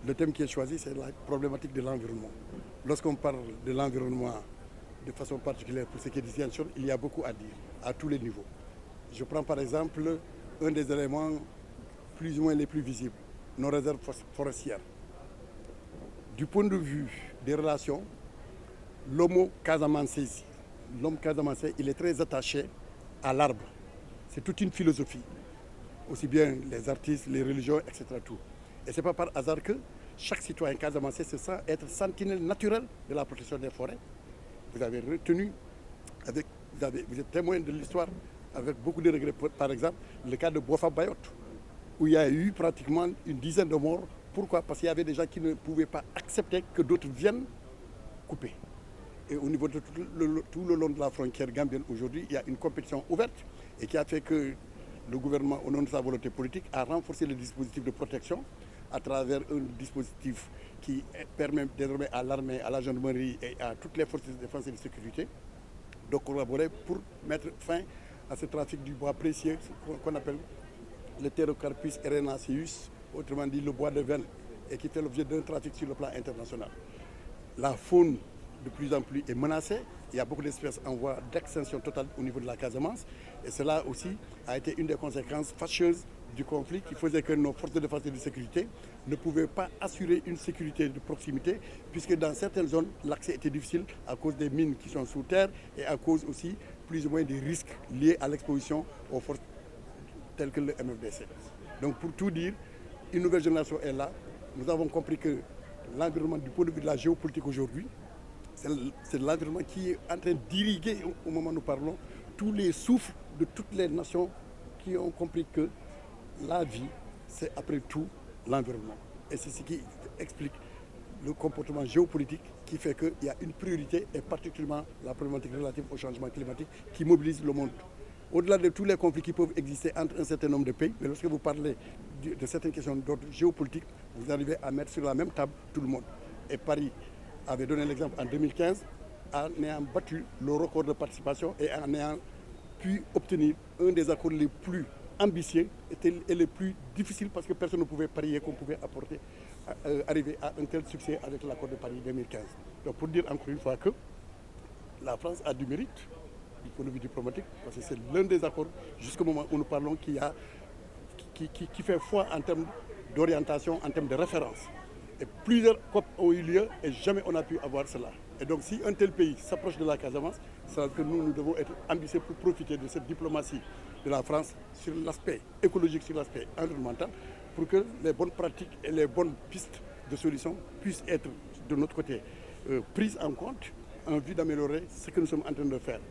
Le thème qui est choisi, c'est la problématique de l'environnement. Lorsqu'on parle de l'environnement de façon particulière pour ce qui est d'Ziguinchor, il y a beaucoup à dire, à tous les niveaux. Je prends par exemple un des éléments plus ou moins les plus visibles, nos réserves forestières. Du point de vue des relations, l'homme casamançais, il est très attaché à l'arbre. C'est toute une philosophie, aussi bien les artistes, les religions, etc. Tout. Et ce n'est pas par hasard que chaque citoyen casamançais se sent être sentinelle naturelle de la protection des forêts. Vous avez retenu, vous êtes témoin de l'histoire avec beaucoup de regrets, par exemple, le cas de Bofa Bayotte, où il y a eu pratiquement une dizaine de morts. Pourquoi? Parce qu'il y avait des gens qui ne pouvaient pas accepter que d'autres viennent couper. Et au niveau de tout le long de la frontière gambienne aujourd'hui, il y a une compétition ouverte et qui a fait que le gouvernement, au nom de sa volonté politique, a renforcé le dispositif de protection à travers un dispositif qui permet désormais à l'armée, à la gendarmerie et à toutes les forces de défense et de sécurité de collaborer pour mettre fin à ce trafic du bois précieux qu'on appelle le Pterocarpus erinaceus, autrement dit le bois de veine, et qui fait l'objet d'un trafic sur le plan international. La faune de plus en plus est menacée. Il y a beaucoup d'espèces en voie d'extinction totale au niveau de la Casamance. Et cela aussi a été une des conséquences fâcheuses du conflit qui faisait que nos forces de défense et de sécurité ne pouvaient pas assurer une sécurité de proximité puisque dans certaines zones, l'accès était difficile à cause des mines qui sont sous terre et à cause aussi plus ou moins des risques liés à l'exposition aux forces telles que le MFDC. Donc pour tout dire, une nouvelle génération est là. Nous avons compris que l'environnement du point de vue de la géopolitique aujourd'hui, c'est l'environnement qui est en train d'irriguer, au moment où nous parlons, tous les souffles de toutes les nations qui ont compris que la vie, c'est après tout l'environnement. Et c'est ce qui explique le comportement géopolitique qui fait qu'il y a une priorité, et particulièrement la problématique relative au changement climatique qui mobilise le monde. Au-delà de tous les conflits qui peuvent exister entre un certain nombre de pays, mais lorsque vous parlez de certaines questions d'ordre géopolitique, vous arrivez à mettre sur la même table tout le monde. Et Paris avait donné l'exemple en 2015 en ayant battu le record de participation et en ayant pu obtenir un des accords les plus ambitieux et les plus difficiles parce que personne ne pouvait parier qu'on pouvait arriver à un tel succès avec l'accord de Paris 2015. Donc pour dire encore une fois que la France a du mérite du point de vue diplomatique parce que c'est l'un des accords jusqu'au moment où nous parlons qui fait foi en termes d'orientation, en termes de référence. Et plusieurs COP ont eu lieu et jamais on n'a pu avoir cela. Et donc si un tel pays s'approche de la Casamance, c'est que nous devons être ambitieux pour profiter de cette diplomatie de la France sur l'aspect écologique, sur l'aspect environnemental, pour que les bonnes pratiques et les bonnes pistes de solutions puissent être de notre côté prises en compte en vue d'améliorer ce que nous sommes en train de faire.